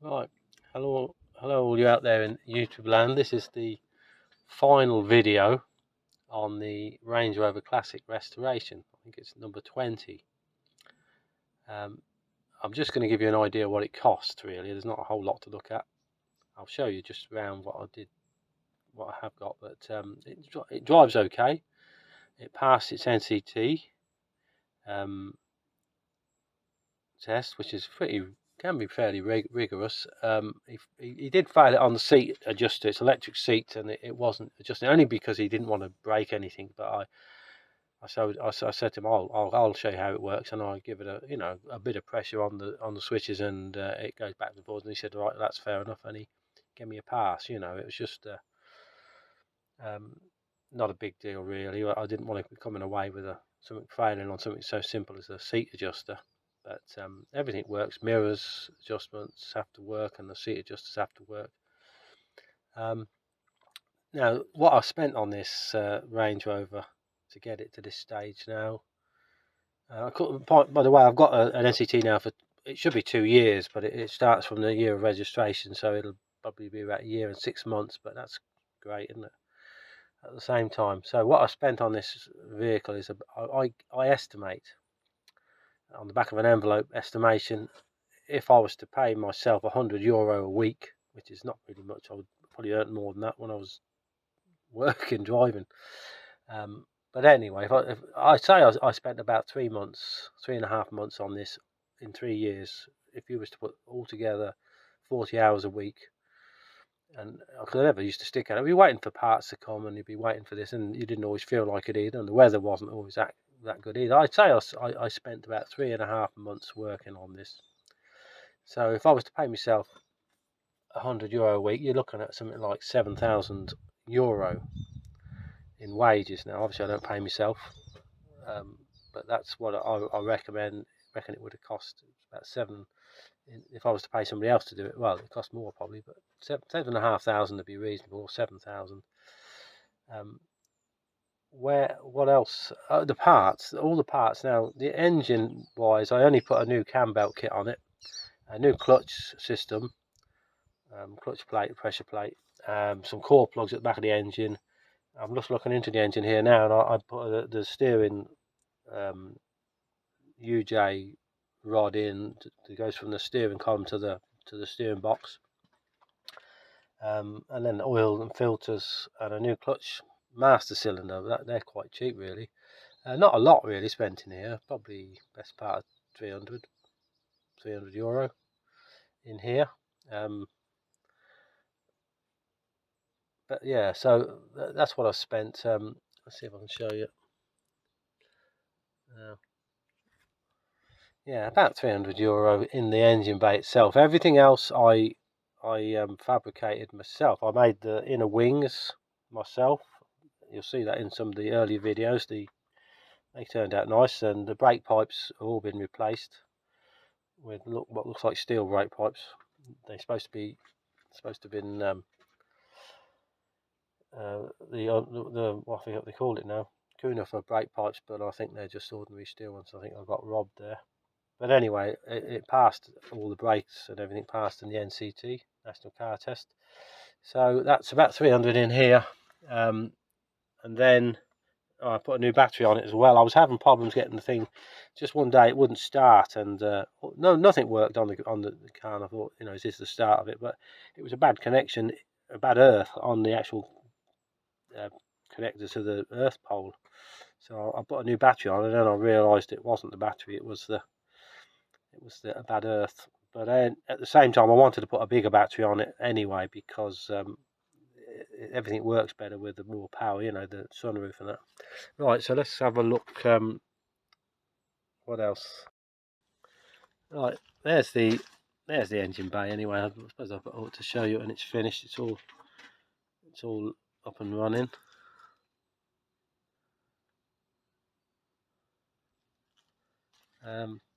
Right, hello all you out there in YouTube land. This is the final video on the Range Rover Classic restoration. I think it's number 20. I'm just going to give you an idea of what it cost. Really, there's not a whole lot to look at. I'll show you just around what I have got, but it drives okay. It passed its NCT test, which is can be fairly rigorous. He did fail it on the seat adjuster. It's electric seat, and it wasn't adjusting only because he didn't want to break anything. But I said to him, I'll show you how it works, and I give it a bit of pressure on the switches, and it goes back and forth. And he said, right, that's fair enough, and he gave me a pass. It was just not a big deal really. I didn't want to be coming away with something failing on something so simple as a seat adjuster. But everything works. Mirrors adjustments have to work, and the seat adjusters have to work. Now, what I spent on this Range Rover to get it to this stage now. By the way, I've got an NCT now for it should be 2 years, but it starts from the year of registration, so it'll probably be about a year and 6 months. But that's great, isn't it? At the same time, so what I spent on this vehicle is I estimate on the back of an envelope estimation, if I was to pay myself €100 a week, which is not really much, I would probably earn more than that when I was working driving. But anyway, if I say I spent about 3.5 months on this in 3 years, if you was to put all together 40 hours a week, and I never used to stick at it. We'd be waiting for parts to come, and you'd be waiting for this, and you didn't always feel like it either, and the weather wasn't always that good either. I'd say I spent about 3.5 months working on this. So if I was to pay myself €100 a week, you're looking at something like €7,000 in wages. Now, obviously, I don't pay myself, but that's what I reckon it would have cost about seven. If I was to pay somebody else to do it, well, it cost more probably, but 7,500 would be reasonable, or 7,000. What else? All the parts. Now, the engine wise, I only put a new cam belt kit on it, a new clutch system, clutch plate, pressure plate, some core plugs at the back of the engine. I'm just looking into the engine here now, and I put the steering UJ rod in that goes from the steering column to the steering box, and then oil and filters and a new clutch master cylinder. They're quite cheap really. Not a lot really spent in here, probably best part of €300 in here. But yeah, so that's what I spent. Let's see if I can show you. Yeah, about €300 in the engine bay itself. Everything else I fabricated myself. I made the inner wings myself. You'll see that in some of the earlier videos. They turned out nice, and the brake pipes have all been replaced with what looks like steel brake pipes. They're supposed to have been I forget what they call it now, Cunifer brake pipes, but I think they're just ordinary steel ones. I think I got robbed there. But anyway, it passed all the brakes and everything passed in the NCT, National Car Test. So that's about 300 in here. And then I put a new battery on it as well. I was having problems getting the thing. Just one day it wouldn't start, and nothing worked on the car. And I thought, is this the start of it? But it was a bad connection, a bad earth on the actual connector to the earth pole. So I put a new battery on, and then I realised it wasn't the battery; it was the bad earth. But then at the same time, I wanted to put a bigger battery on it anyway, because everything works better with the more power, the sunroof and that. Right, so let's have a look. What else? Right, there's the engine bay. Anyway, I suppose I've got to show you when it's finished. It's all up and running.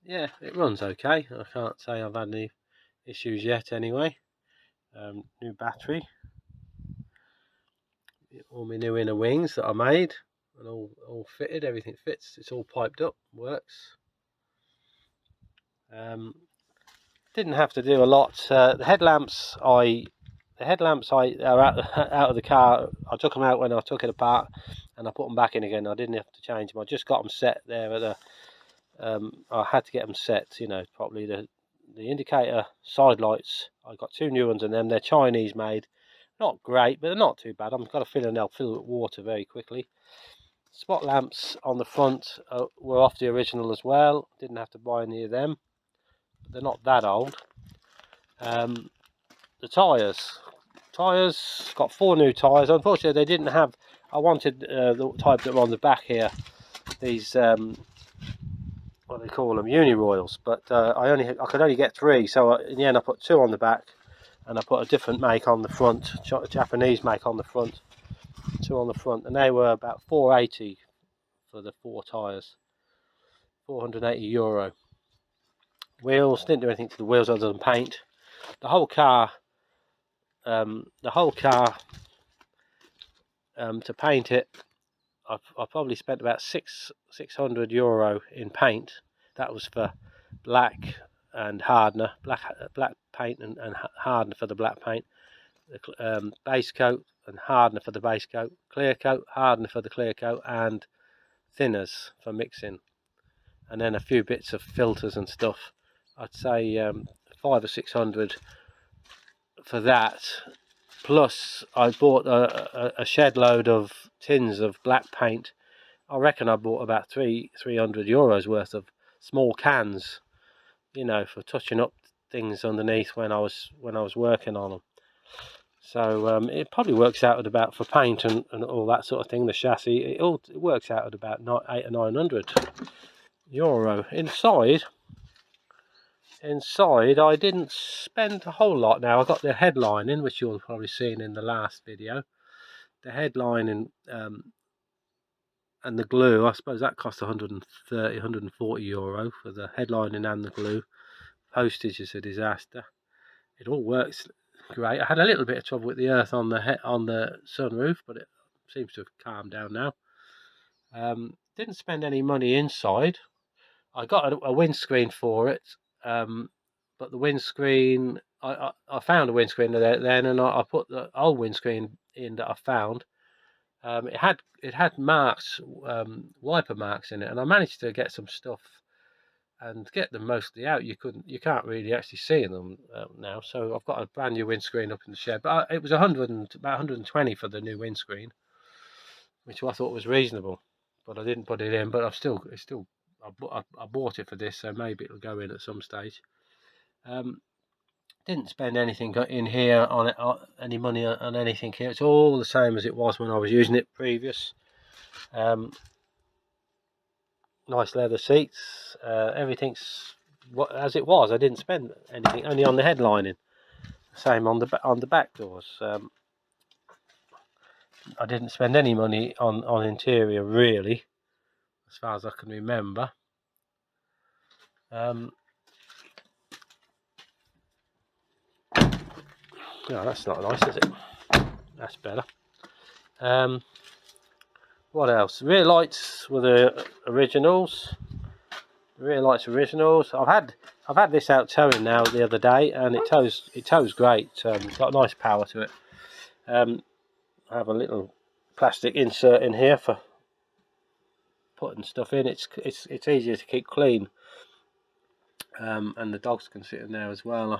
Yeah, it runs okay. I can't say I've had any issues yet. Anyway, new battery. All my new inner wings that I made, and all fitted. Everything fits. It's all piped up. Works. Didn't didn't have to do a lot. The headlamps I are out of the car. I took them out when I took it apart, and I put them back in again. I didn't have to change them. I just got them set there at the. I had to get them set, you know, properly. The indicator side lights, I got 2 new ones, and them they're Chinese made. Not great, but they're not too bad. I've got a feeling they'll fill with water very quickly. Spot lamps on the front were off the original as well. Didn't have to buy any of them. They're not that old. The tyres got 4 new tyres. Unfortunately, they didn't have. I wanted the type that were on the back here. These what they call them, uni royals, but I could only get 3. So in the end, I put 2 on the back, and I put a different make on the front, Japanese make on the front. 2 on the front, and they were about 480 for the 4 tyres. €480. Wheels, didn't do anything to the wheels other than paint. The whole car to paint it, I probably spent about €600 in paint. That was for black and hardener, black paint and hardener for the black paint, the base coat and hardener for the base coat, clear coat, hardener for the clear coat, and thinners for mixing, and then a few bits of filters and stuff. I'd say 500 or 600 for that. Plus, I bought a shed load of tins of black paint. I reckon I bought about €300 worth of small cans, you know, for touching up things underneath when I was working on them. So it probably works out at about, for paint and all that sort of thing, the chassis, it works out at about €800 or €900. Inside, I didn't spend a whole lot. Now I got the headlining, which you'll probably seen in the last video. The headlining and the glue, I suppose that cost €130, €140 for the headlining and the glue. Postage is a disaster. It all works great. I had a little bit of trouble with the earth on the sunroof, but it seems to have calmed down now. Didn't spend any money inside. I got a windscreen for it, but the windscreen, I found a windscreen then, and I put the old windscreen in that I found. It had marks, wiper marks in it, and I managed to get some stuff and get them mostly out. You can't really actually see them now. So I've got a brand new windscreen up in the shed, but it was about 120 for the new windscreen, which I thought was reasonable. But I didn't put it in. But I bought it for this, so maybe it'll go in at some stage. Didn't spend anything in here on it, any money on anything here. It's all the same as it was when I was using it previous. Nice leather seats. Everything's as it was. I didn't spend anything, only on the headlining. Same on the back doors. I didn't spend any money on interior really, as far as I can remember. No, that's not nice, is it? That's better. What else? Rear lights were the originals. Rear lights originals. I've had this out towing now the other day, and it tows great. It's got a nice power to it. I have a little plastic insert in here for putting stuff in. It's easier to keep clean. And the dogs can sit in there as well. I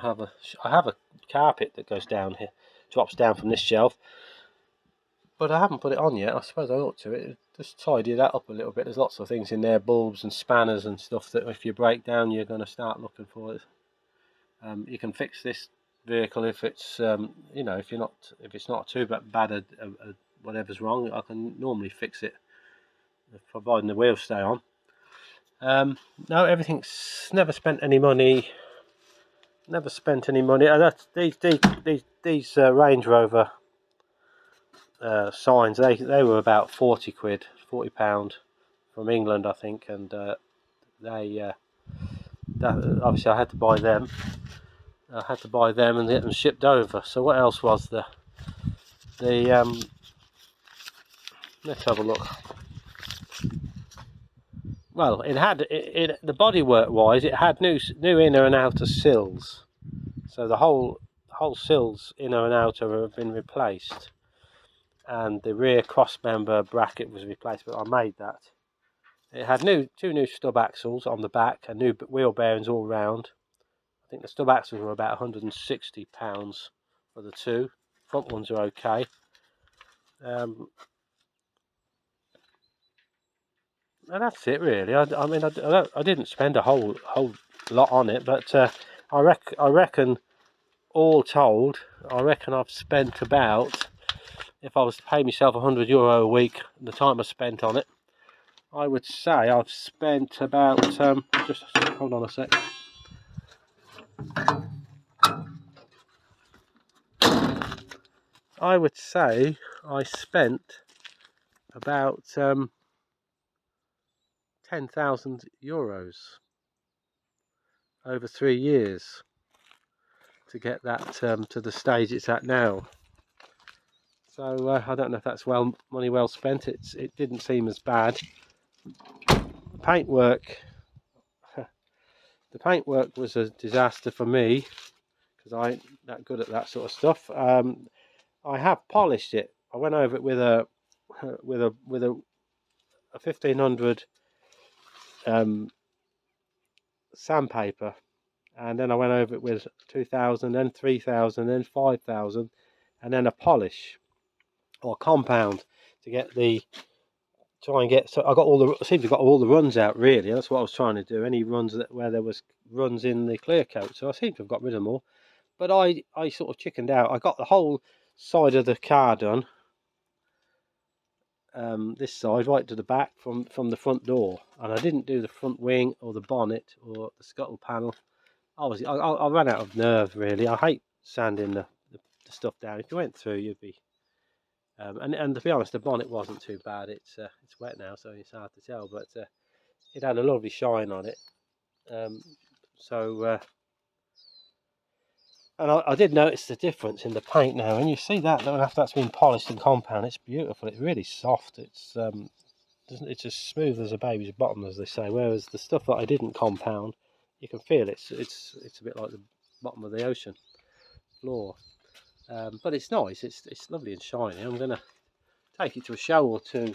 have a carpet that goes down here, drops down from this shelf, but I haven't put it on yet. I suppose I ought to. Just tidy that up a little bit. There's lots of things in there, bulbs and spanners and stuff that if you break down, you're going to start looking for it. You can fix this vehicle if it's you know, if it's not too bad whatever's wrong. I can normally fix it, providing the wheels stay on. No, everything's never spent any money. These Range Rover signs. They were about £40, £40 from England, I think, and obviously I had to buy them. I had to buy them and get them shipped over. So what else was there? Let's have a look. Well, it had the bodywork wise, it had new inner and outer sills. So the whole sills, inner and outer, have been replaced, and the rear cross member bracket was replaced. But I made that. It had two new stub axles on the back and new wheel bearings all round. I think the stub axles were about £160 for the two. Front ones are okay. And that's it really. I mean, I didn't spend a whole lot on it, but I reckon all told, I reckon I've spent about, if I was to pay myself €100 a week, the time I spent on it, I would say I've spent about, just hold on a sec. I would say I spent about €10,000 over 3 years to get that to the stage it's at now. So I don't know if that's money well spent. It didn't seem as bad. Paintwork. The paintwork was a disaster for me because I ain't that good at that sort of stuff. I have polished it. I went over it with a 1500 sandpaper, and then I went over it with 2000, then 3000, then 5000, and then a polish or compound to get the try and get. So I got I seem to have got all the runs out really. That's what I was trying to do. Any runs where there was runs in the clear coat. So I seem to have got rid of them all. But I sort of chickened out. I got the whole side of the car done. This side right to the back from the front door, and I didn't do the front wing or the bonnet or the scuttle panel. I ran out of nerve really. I hate sanding the stuff down. If you went through, you'd be. And to be honest, the bonnet wasn't too bad. It's wet now, so it's hard to tell. But it had a lovely shine on it. And I did notice the difference in the paint now. And you see that after that's been polished and compound, it's beautiful. It's really soft. It's as smooth as a baby's bottom, as they say. Whereas the stuff that I didn't compound, you can feel it's a bit like the bottom of the ocean floor. But it's nice. It's lovely and shiny. I'm gonna take it to a show or two.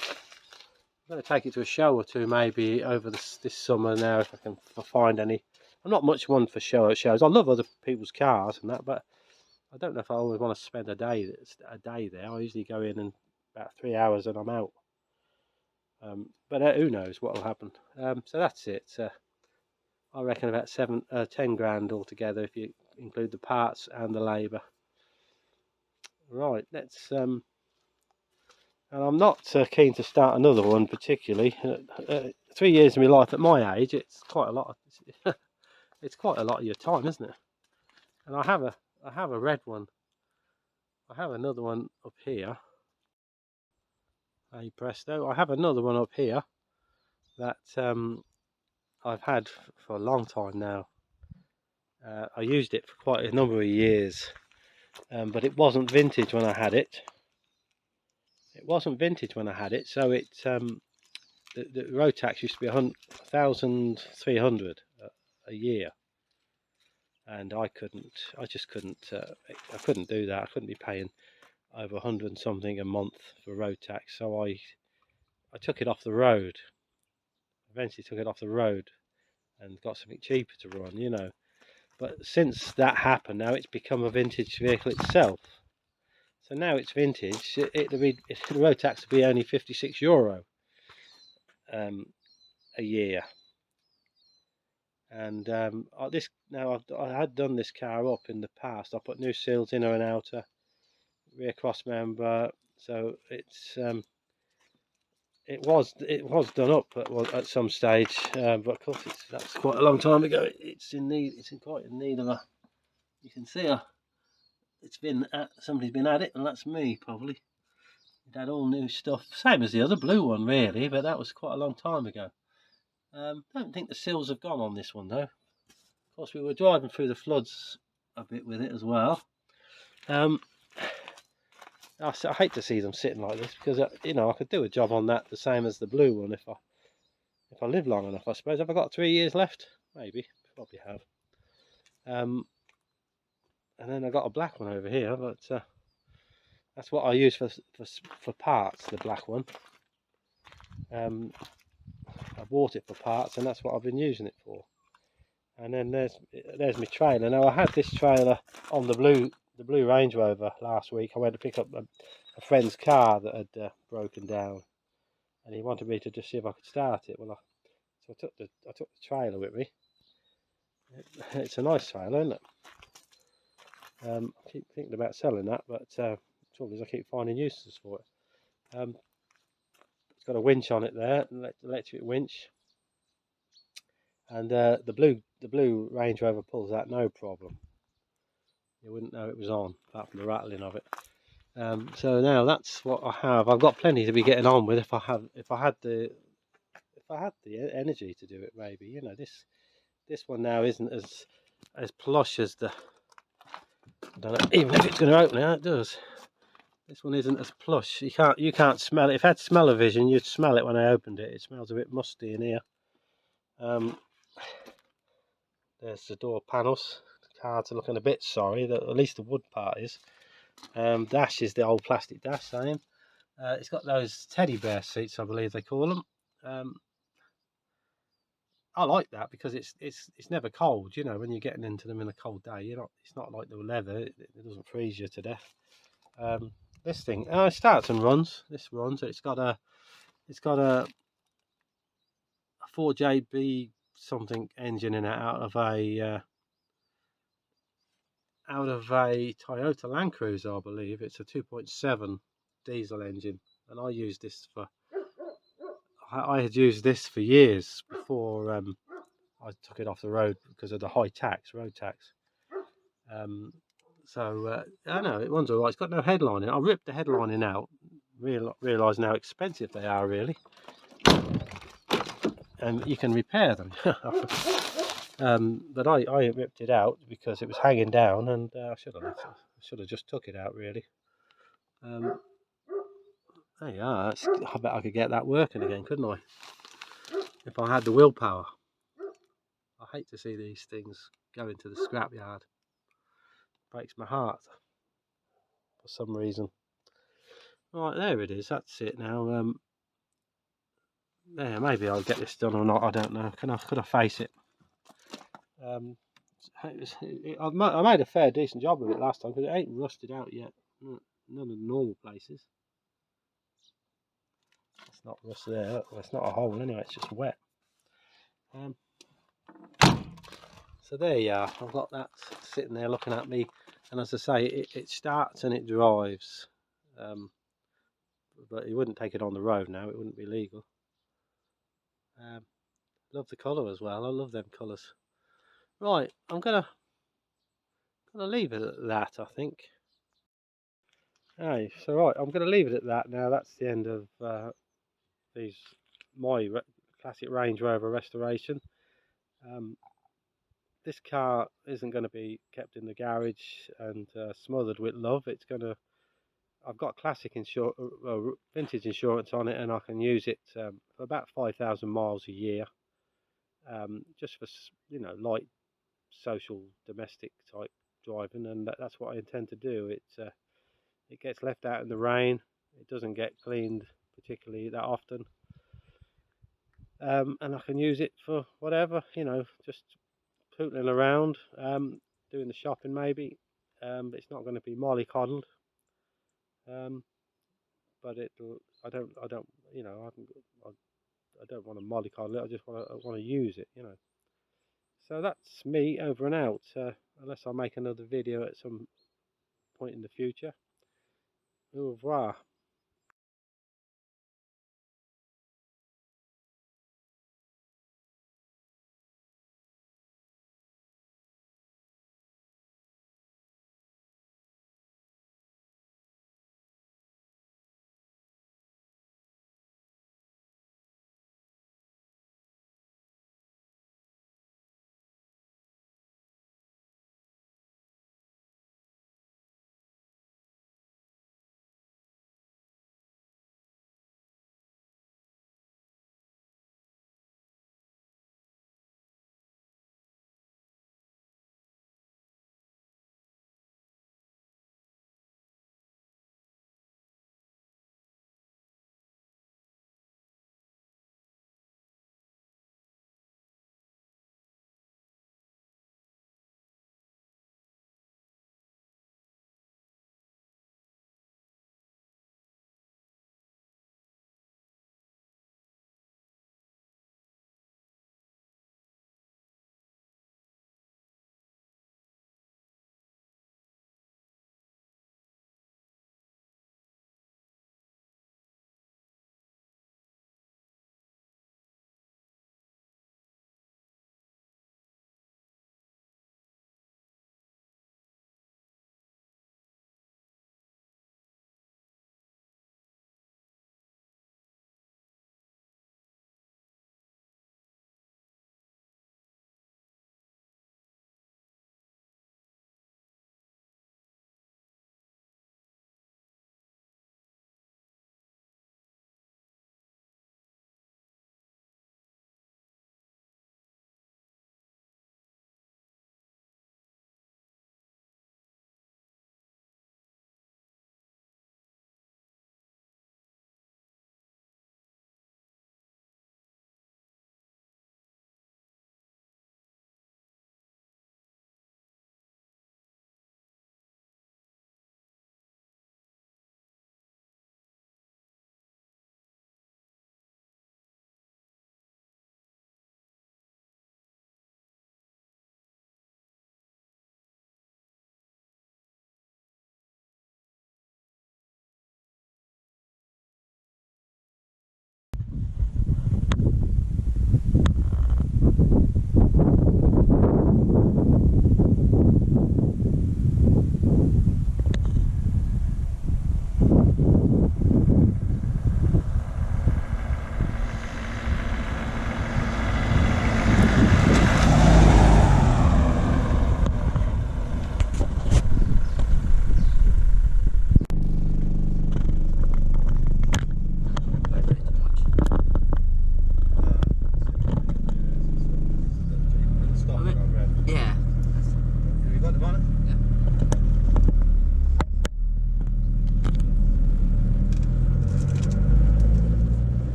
Maybe over this summer now if I can find any. I'm not much one for shows. I love other people's cars and that, but I don't know if I always want to spend a day there. I usually go in and about 3 hours and I'm out. But who knows what will happen. So that's it. I reckon about 10 grand altogether if you include the parts and the labour. Right, let's. And I'm not keen to start another one particularly. 3 years of my life at my age, it's quite a lot. It's quite a lot of your time, isn't it? And I have a red one. I have another one up here. Hey presto! I have another one up here that I've had for a long time now. I used it for quite a number of years, but it wasn't vintage when I had it. So it the road tax used to be 1,300 a year, and I just couldn't do that. I couldn't be paying over 100 and something a month for road tax, so I took it off the road. Eventually took it off the road and got something cheaper to run, But since that happened, now it's become a vintage vehicle itself. So now it's vintage. The road tax will be only €56 a year. And I had done this car up in the past. I put new seals, inner and outer, rear cross member. So it was done up at some stage, but of course that's quite a long time ago. It's quite in need of a. You can see somebody's been at it, and that's me probably. It had all new stuff, same as the other blue one really, but that was quite a long time ago. Don't think the seals have gone on this one though. Of course, we were driving through the floods a bit with it as well. I hate to see them sitting like this because I could do a job on that the same as the blue one if I live long enough, I suppose. Have I got 3 years left? Maybe, probably have. and then I got a black one over here, but that's what I use for parts, the black one. I bought it for parts, and that's what I've been using it for. And then there's my trailer. Now I had this trailer on the blue Range Rover last week. I went to pick up a friend's car that had broken down, and he wanted me to just see if I could start it. Well, so I took the trailer with me. It's a nice trailer, isn't it? I keep thinking about selling that, but the trouble is I keep finding uses for it. It's got a winch on it there, an electric winch, and the blue Range Rover pulls that no problem. You wouldn't know it was on, apart from the rattling of it. So now that's what I have. I've got plenty to be getting on with if I had the energy to do it. Maybe, you know, this one now isn't as plush as the. I don't know, even if it's going to open it, it does. This one isn't as plush. You can't smell it. If I had smell-o-vision, you'd smell it when I opened it. It smells a bit musty in here. There's the door panels. The cards are looking a bit sorry. At least the wood part is. Dash is the old plastic dash, same. It's got those teddy bear seats, I believe they call them. I like that because it's never cold. You know, when you're getting into them in a cold day, it's not like the leather. It doesn't freeze you to death. This thing, it starts and runs. This runs. It's got a 4JB something engine in it out of a Toyota Land Cruiser, I believe. It's a 2.7 diesel engine, and I use this for. I had used this for years before I took it off the road because of the high road tax. I know it runs all right. It's got no headlining. I ripped the headlining out, realising how expensive they are really, and you can repair them. But I ripped it out because it was hanging down, and I should have just took it out really. There you are. I bet I could get that working again, couldn't I? If I had the willpower. I hate to see these things go into the scrapyard. Breaks my heart for some reason. Right, there it is. That's it now. Yeah, maybe I'll get this done or not. I don't know. Could I face it? I made a fair decent job of it last time because it ain't rusted out yet. None of the normal places. It's not rust there. It's not a hole anyway. It's just wet. So there you are. I've got that sitting there looking at me, and as I say, it starts and it drives. But you wouldn't take it on the road now. It wouldn't be legal. Love the colour as well. I love them colours. Right, I'm gonna leave it at that, I think. Hey, so right, I'm gonna leave it at that now. That's the end of my classic Range Rover restoration. This car isn't going to be kept in the garage and smothered with love. I've got classic vintage insurance on it, and I can use it for about 5,000 miles a year, just for light social domestic type driving, and that's what I intend to do. It gets left out in the rain. It doesn't get cleaned particularly that often, and I can use it for whatever, just pootling around, doing the shopping maybe. But it's not going to be mollycoddled. But I don't want to mollycoddle it. I just want to use it, So that's me over and out. Unless I make another video at some point in the future. Au revoir.